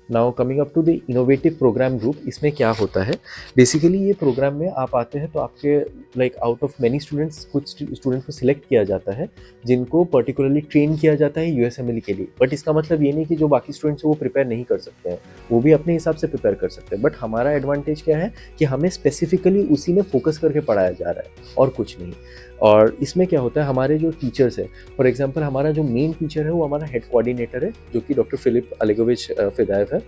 Now coming up to the innovative program group, इसमें क्या होता है बेसिकली, ये प्रोग्राम में आप आते हैं तो आपके like out of many students कुछ स्टूडेंट्स को सिलेक्ट किया जाता है जिनको पर्टिकुलरली ट्रेन किया जाता है यूएसएमएल के लिए। बट इसका मतलब ये नहीं कि जो बाकी स्टूडेंट्स हैं वो प्रिपेयर नहीं कर सकते हैं, वो भी अपने हिसाब से प्रिपेयर कर सकते हैं। बट हमारा एडवांटेज क्या है कि हमें स्पेसिफिकली उसी में फोकस करके पढ़ाया जा रहा है और कुछ नहीं। और इसमें क्या होता है, हमारे जो टीचर्स हैं, फॉर एग्जांपल हमारा जो मेन टीचर है वो हमारा हेड कोऑर्डिनेटर है जो कि डॉक्टर फिलिप अलेगोविच फिदायव है।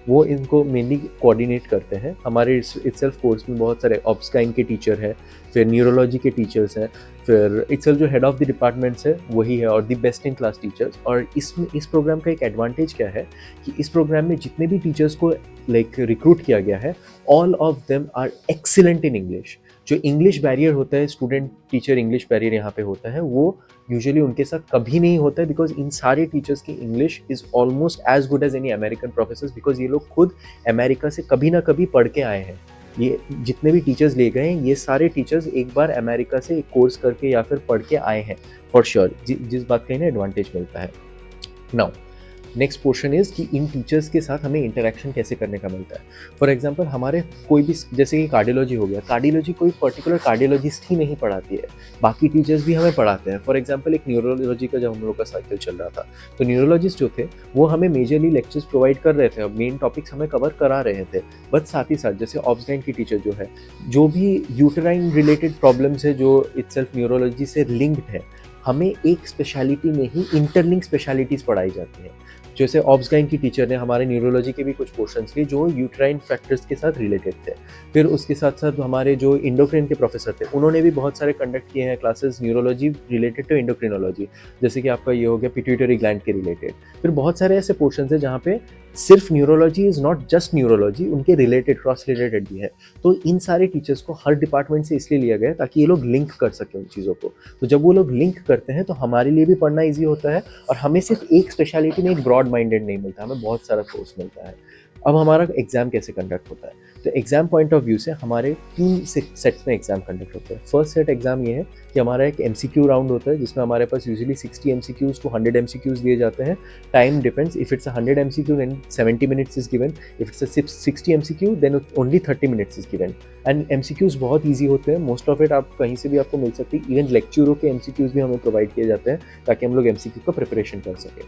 वो इनको मेनली कोऑर्डिनेट करते हैं। हमारे इटसेल्फ कोर्स में बहुत सारे ऑब्सकाइन के टीचर हैं, फिर न्यूरोलॉजी के टीचर्स हैं, फिर इटसेल्फ जो हेड ऑफ द डिपार्टमेंट्स है वही है, और the best in class teachers. और इस प्रोग्राम का एक एडवांटेज क्या है कि इस प्रोग्राम में जितने भी टीचर्स को लाइक रिक्रूट किया गया है, all of them are excellent in English. जो इंग्लिश बैरियर होता है, स्टूडेंट टीचर इंग्लिश बैरियर यहाँ पे होता है, वो यूजुअली उनके साथ कभी नहीं होता है, बिकॉज इन सारे टीचर्स की English is almost as good as any American professors, because ये लोग खुद अमेरिका से कभी ना कभी पढ़ के आए हैं। ये जितने भी टीचर्स ले गए हैं, ये सारे टीचर्स एक बार अमेरिका से एक कोर्स करके या फिर पढ़ के आए हैं फॉर श्योर, जिस बात का इन्हें एडवांटेज मिलता है। नाउ नेक्स्ट पोर्शन इज कि इन टीचर्स के साथ हमें इंटरेक्शन कैसे करने का मिलता है। फॉर एग्जांपल हमारे कोई भी, जैसे कि कार्डियोलॉजी हो गया, कार्डियोलॉजी कोई पर्टिकुलर कार्डियोलॉजिस्ट ही नहीं पढ़ाती है, बाकी टीचर्स भी हमें पढ़ाते हैं। फॉर एग्जांपल एक न्यूरोलॉजी का जब हम लोग का साइकिल चल रहा था, तो न्यूरोलॉजिस्ट जो थे वो हमें मेजरली लेक्चर्स प्रोवाइड कर रहे थे, अब मेन टॉपिक्स हमें कवर करा रहे थे। बट साथ ही साथ जैसे ऑब्सगाइन की टीचर जो है, जो भी यूटेराइन रिलेटेड प्रॉब्लम्स है जो इटसेल्फ न्यूरोलॉजी से लिंक्ड है, हमें एक स्पेशलिटी में ही इंटरलिंक स्पेशलिटीज़ पढ़ाई जाती हैं। जैसे ऑब्सगाइन की टीचर ने हमारे न्यूरोलॉजी के भी कुछ पोर्शंस लिए जो यूट्राइन फैक्टर्स के साथ रिलेटेड थे। फिर उसके साथ साथ हमारे जो इंडोक्राइन के प्रोफेसर थे, उन्होंने भी बहुत सारे कंडक्ट किए हैं क्लासेस न्यूरोलॉजी रिलेटेड टू इंडोक्रिनोलॉजी, जैसे कि आपका ये हो गया पिट्यूटरी ग्लैंड के रिलेटेड। फिर बहुत सारे ऐसे पोर्शंस हैं जहाँ पे सिर्फ neurology is not just neurology, उनके रिलेटेड क्रॉस रिलेटेड भी है। तो इन सारे टीचर्स को हर डिपार्टमेंट से इसलिए लिया गया ताकि ये लोग लिंक कर सकें उन चीज़ों को। तो जब वो लोग लिंक करते हैं तो हमारे लिए भी पढ़ना ईजी होता है, और हमें सिर्फ एक स्पेशलिटी में एक ब्रॉड माइंडेड नहीं मिलता, हमें बहुत सारा कोर्स मिलता है। अब हमारा एग्जाम कैसे कंडक्ट होता है, तो एग्जाम पॉइंट ऑफ व्यू से हमारे 3 सेट्स में एग्जाम कंडक्ट होते हैं। फर्स्ट सेट एग्जाम ये है कि हमारा एक एमसीक्यू राउंड होता है जिसमें हमारे पास यूजुअली 60 एमसीक्यूज टू 100 एमसीक्यूज दिए जाते हैं। Time depends, if it's 100 MCQ then 70 minutes is given, if it's 60 MCQ then only 30 minutes is given. And MCQs बहुत ईजी होते हैं, मोस्ट ऑफ इट आप कहीं से भी आपको मिल सकती है। इवन लेक्चरों के एमसीक्यूज भी हमें प्रोवाइड किए जाते हैं ताकि हम लोग एमसीक्यू का प्रिपरेशन कर सकें।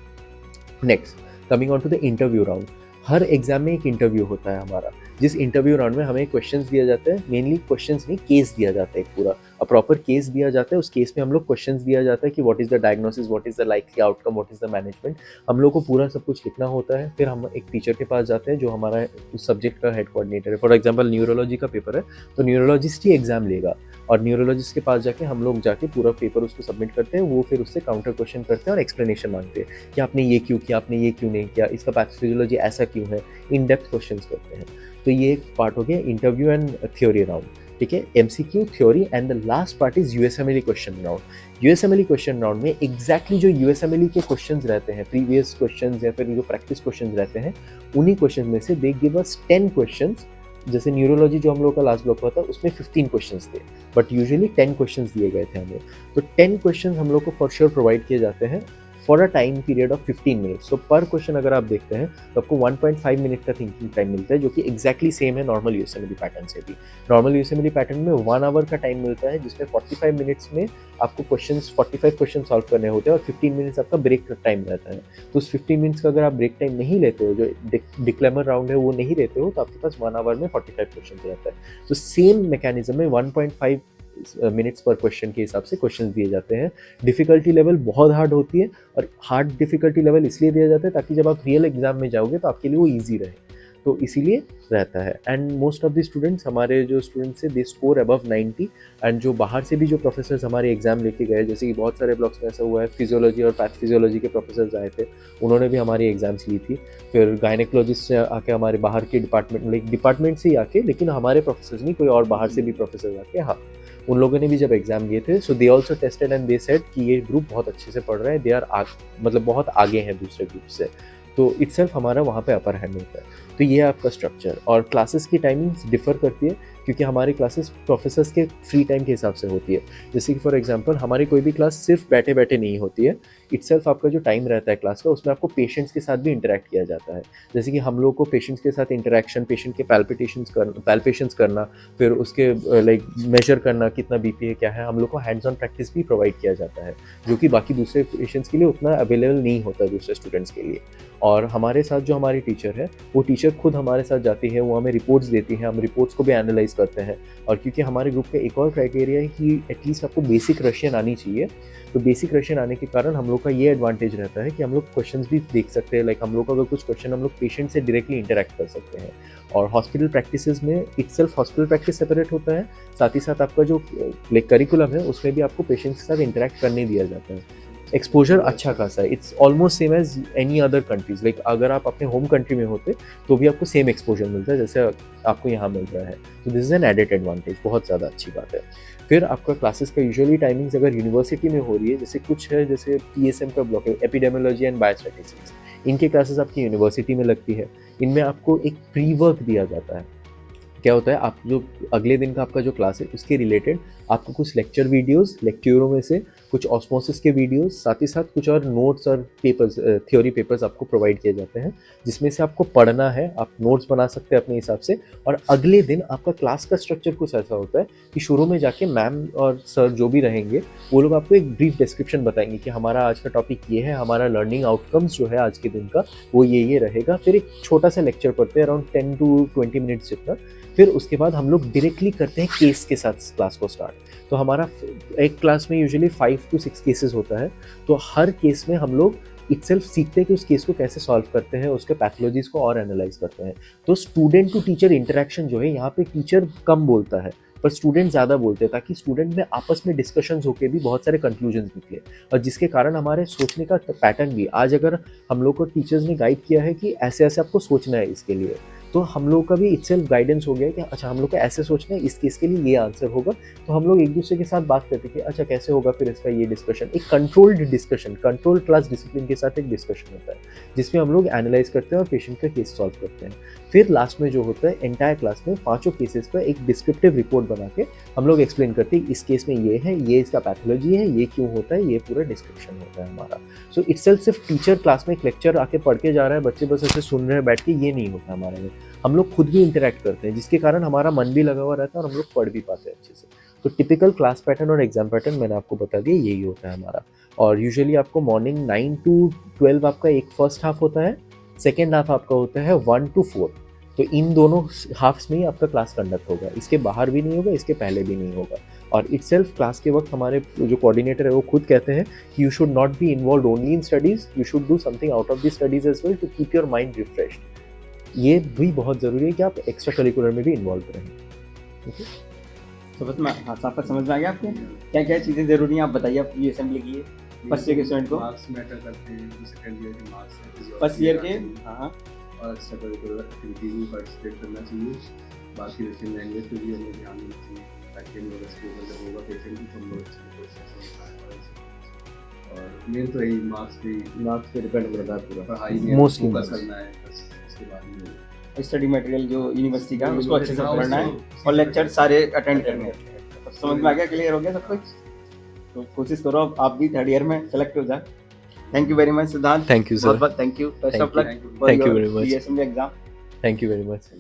Next coming on to the interview round, हर एग्जाम में एक इंटरव्यू होता है हमारा, जिस इंटरव्यू राउंड में हमें क्वेश्चंस दिया जाता है, मेनली क्वेश्चंस नहीं केस दिया जाता है, एक पूरा प्रॉपर केस दिया जाता है। उस केस में हम लोग क्वेश्चंस दिया जाता है कि what is the diagnosis, what is the likely outcome, what is the management, हम लोग को पूरा सब कुछ लिखना होता है। फिर हम एक टीचर के पास जाते हैं जो हमारा उस सब्जेक्ट का हेड कोऑर्डिनेटर है। फॉर एग्जाम्पल न्यूरोलॉजी का पेपर है तो न्यूरोलॉजिस्ट ही एग्जाम लेगा, और न्यूरोलॉजिस्ट के पास जाके हम लोग जाके पूरा पेपर उसको सबमिट करते हैं। वो फिर उससे काउंटर क्वेश्चन करते हैं और एक्सप्लेनेशन मांगते हैं कि आपने ये क्यों किया, आपने ये क्यों नहीं किया, इसका पैथोफिजियोलॉजी ऐसा क्यों है, इन डेप्थ क्वेश्चन करते हैं। तो ये एक पार्ट हो गया इंटरव्यू एंड थ्योरी राउंड, ठीक है, MCQ, theory, and the last part is यूएसएमएल question round. यूएसएमएल question round में एग्जैक्टली जो यूएसएमएल के क्वेश्चंस रहते हैं, प्रीवियस क्वेश्चंस या फिर जो प्रैक्टिस क्वेश्चंस रहते हैं, उन्हीं क्वेश्चन में से दे गिव अस 10 क्वेश्चंस। जैसे न्यूरोलॉजी जो हम लोग का लास्ट ब्लॉक हुआ था उसमें 15 क्वेश्चंस थे, बट यूजुअली 10 क्वेश्चंस दिए गए थे हमें। तो 10 क्वेश्चंस हम लोग को फॉर श्योर प्रोवाइड किए जाते हैं for a time period of 15 minutes. तो पर क्वेश्चन अगर आप देखते हैं तो आपको 1.5 मिनट का थिंकिंग टाइम मिलता है, जो कि एक्जैक्टली सेम है नॉर्मल यूएसएमएल पैटर्न से भी। नॉर्मल यूएसएमएल पैटर्न में 1 आवर का टाइम मिलता है, जिसमें 45 मिनट्स में आपको 45 क्वेश्चन सॉल्व करने होते हैं, और 15 मिनट्स आपका ब्रेक टाइम रहता है। तो उस 15 मिनट्स का अगर आप ब्रेक टाइम नहीं लेते हो, जो डिक्लेमर राउंड है वो नहीं लेते हो, तो आपके पास 1 आवर में 45 क्वेश्चन रहता है। तो सेम मैकेनिज्म में 1.5 मिनट्स पर क्वेश्चन के हिसाब से क्वेश्चन दिए जाते हैं। डिफिकल्टी लेवल बहुत हार्ड होती है, और हार्ड डिफिकल्टी लेवल इसलिए दिया जाता है ताकि जब आप रियल एग्जाम में जाओगे तो आपके लिए वो ईजी रहे, तो इसीलिए रहता है। And most of the students, हमारे जो स्टूडेंट्स हैं, दे स्कोर अबव 90। एंड जो बाहर से भी जो प्रोफेसर्स हमारे एग्जाम लेके गए, जैसे कि बहुत सारे ब्लॉक्स में ऐसा हुआ है, फिजियोलॉजी और पैथोफिजियोलॉजी के प्रोफेसर्स आए थे, उन्होंने भी हमारी एग्जाम्स ली थी। फिर गायनेकोलॉजिस्ट से आके हमारे बाहर के डिपार्टमेंट से ही आके, लेकिन हमारे प्रोफेसर्स नहीं, कोई और बाहर से भी प्रोफेसर आके, हाँ, उन लोगों ने भी जब एग्जाम दिए थे, so they also tested and they said कि ये ग्रुप बहुत अच्छे से पढ़ रहा है, दे आर मतलब बहुत आगे हैं दूसरे ग्रुप से। तो इटसेल्फ हमारा वहाँ पे अपर हैंड होता है। तो ये है आपका स्ट्रक्चर, और क्लासेस की टाइमिंग्स डिफर करती है क्योंकि हमारी क्लासेस प्रोफेसर्स के फ्री टाइम के हिसाब से होती है। जैसे कि फॉर एग्जांपल हमारी कोई भी क्लास सिर्फ बैठे बैठे नहीं होती है, इटसेल्फ आपका जो टाइम रहता है क्लास का उसमें आपको पेशेंट्स के साथ भी इंटरेक्ट किया जाता है। जैसे कि हम लोग को पेशेंट्स के साथ इंटरेक्शन, पेशेंट के पैल्पेशंस करना, फिर उसके लाइक मेजर करना कितना बीपी है क्या है, हम लोग को हैंड्स ऑन प्रैक्टिस भी प्रोवाइड किया जाता है, जो कि बाकी दूसरे पेशेंट्स के लिए उतना अवेलेबल नहीं होता दूसरे स्टूडेंट्स के लिए। और हमारे साथ जो हमारी टीचर है वो टीचर खुद हमारे साथ जाती है, वो हमें रिपोर्ट्स देती है, हम रिपोर्ट्स को भी एनालाइज करते हैं। और क्योंकि हमारे ग्रुप का एक और क्राइटेरिया है कि एटलीस्ट आपको बेसिक रशियन आनी चाहिए, तो बेसिक रशियन आने के कारण हम लोग का ये एडवांटेज रहता है कि हम लोग क्वेश्चंस भी देख सकते हैं। लाइक हम लोग का अगर कुछ क्वेश्चन हम लोग पेशेंट से डायरेक्टली इंटरेक्ट कर सकते हैं। और हॉस्पिटल प्रैक्टिसेस में इटसेल्फ हॉस्पिटल प्रैक्टिस सेपरेट होता है, साथ ही साथ आपका जो लाइक करिकुलम है उसमें भी आपको पेशेंट के साथ इंटरेक्ट करने दिया जाता है। एक्सपोजर अच्छा खासा है, it's almost same as any other countries. Like अगर आप अपने होम कंट्री में होते तो भी आपको सेम एक्सपोजर मिलता है जैसे आपको यहाँ मिल रहा है। तो this is an added advantage, बहुत ज़्यादा अच्छी बात है। फिर आपका क्लासेस का यूजुअली टाइमिंग्स अगर यूनिवर्सिटी में हो रही है, जैसे कुछ है जैसे PSM का ब्लॉक है, एपिडेमियोलॉजी एंड बायोस्टैटिस्टिक्स, इनके क्लासेस आपकी यूनिवर्सिटी में लगती है। इनमें आपको एक प्री वर्क दिया जाता है। क्या होता है, आप जो अगले दिन का आपका जो क्लास है उसके रिलेटेड आपको कुछ लेक्चर वीडियोस, लेक्चरों में से कुछ ऑस्मोसिस के वीडियोस, साथ ही साथ कुछ और नोट्स और पेपर्स, थ्योरी पेपर्स आपको प्रोवाइड किए जाते हैं, जिसमें से आपको पढ़ना है, आप नोट्स बना सकते हैं अपने हिसाब से। और अगले दिन आपका क्लास का स्ट्रक्चर कुछ ऐसा होता है कि शुरू में जाके मैम और सर जो भी रहेंगे वो लोग आपको एक ब्रीफ डिस्क्रिप्शन बताएंगे कि हमारा आज का टॉपिक ये है, हमारा लर्निंग आउटकम्स जो है आज के दिन का वो ये रहेगा। फिर एक छोटा सा लेक्चर पढ़ते हैं अराउंड 10 to 20 मिनट्स जितना। फिर उसके बाद हम लोग डायरेक्टली करते हैं केस के साथ क्लास को स्टार्ट। तो हमारा एक क्लास में यूजुअली 5 to 6 केसेस होता है, तो हर केस में हम लोग इटसेल्फ सीखते हैं कि उस केस को कैसे सॉल्व करते हैं, उसके पैथोलॉजीज को और एनालाइज करते हैं। तो स्टूडेंट टू टीचर इंटरेक्शन जो है यहाँ पे टीचर कम बोलता है पर स्टूडेंट ज़्यादा बोलते हैं, ताकि स्टूडेंट में आपस में डिस्कशंस होकर भी बहुत सारे कंक्लूजन्स निकले, और जिसके कारण हमारे सोचने का पैटर्न भी, आज अगर हम लोग को टीचर्स ने गाइड किया है कि ऐसे ऐसे आपको सोचना है इसके लिए, तो हम लोग का भी इटसेल्फ गाइडेंस हो गया कि अच्छा हम लोग को ऐसे सोचना है, इस केस के लिए ये आंसर होगा। तो हम लोग एक दूसरे के साथ बात करते हैं कि अच्छा कैसे होगा फिर इसका ये डिस्कशन, एक controlled discussion, control class discipline के साथ एक डिस्कशन होता है जिसमें हम लोग एनालाइज करते हैं और पेशेंट का केस सॉल्व करते हैं। फिर लास्ट में जो होता है, एंटायर क्लास में 5 केसेस का एक डिस्क्रिप्टिव रिपोर्ट बना के हम लोग एक्सप्लेन करते हैं इस केस में ये है, ये इसका पैथोलॉजी है, ये क्यों होता है, ये पूरा डिस्क्रिप्शन होता है हमारा। सो इटसेल्फ सिर्फ टीचर क्लास में एक लेक्चर आके पढ़ के जा रहा है, बच्चे बस ऐसे सुन रहे हैं बैठ के, ये नहीं होता हमारे में। हम लोग खुद भी इंटरेक्ट करते हैं, जिसके कारण हमारा मन भी लगा हुआ रहता है और हम लोग पढ़ भी पाते हैं अच्छे से। तो टिपिकल क्लास पैटर्न और एग्जाम पैटर्न मैंने आपको बता दिया, यही होता है हमारा। और यूजुअली आपको मॉर्निंग 9 to 12 आपका एक फर्स्ट हाफ होता है, सेकेंड हाफ आपका होता है 1 to 4। तो इन दोनों हाफ्स में ही आपका क्लास कंडक्ट होगा, इसके बाहर भी नहीं होगा, इसके पहले भी नहीं होगा। और इटसेल्फ क्लास के वक्त हमारे जो कोऑर्डिनेटर है वो खुद कहते हैं कि you should not be involve only in studies, you should do something out of the studies as well to keep your mind refreshed. ये भी बहुत ज़रूरी है कि आप एक्स्ट्रा करिकुलर में भी इन्वॉल्व रहें। ओके, समझ में, हाँ साफ समझ में आ गया आपको क्या क्या चीज़ें ज़रूरी हैं, आप बताइए। आप ये असेंबली की है फर्स्ट ईयर के स्टूडेंट को, मार्क्स मैटर करते हैं, सेकंड ईयर के मार्क्स फर्स्ट ईयर के, हाँ, और एक्स्ट्रा करिकुलर एक्टिविटीज में पार्टिसिपेट करना चाहिए। बाकी रशियन लैंग्वेज पे भी हमें ध्यान देना चाहिए ताकि हम लोग एक्सपोजर होगा पेशेंट की, तो हम लोग अच्छे से समझ पाएँ। और मेन तो यही मार्क्स पे डिपेंड करता है पूरा, पढ़ाई में फोकस करना है बस, उसके बाद में स्टडी मटेरियल जो यूनिवर्सिटी का उसको अच्छे से पढ़ना है और लेक्चर सारे अटेंड करने हैं। समझ में आ गया, क्लियर हो गया सब कुछ? तो कोशिश करो आप भी थर्ड ईयर में सेलेक्ट हो जाए। थैंक यू वेरी मच सिद्धांत, थैंक यू सर, बहुत बहुत thank you, best of luck for your exam. Thank you very much.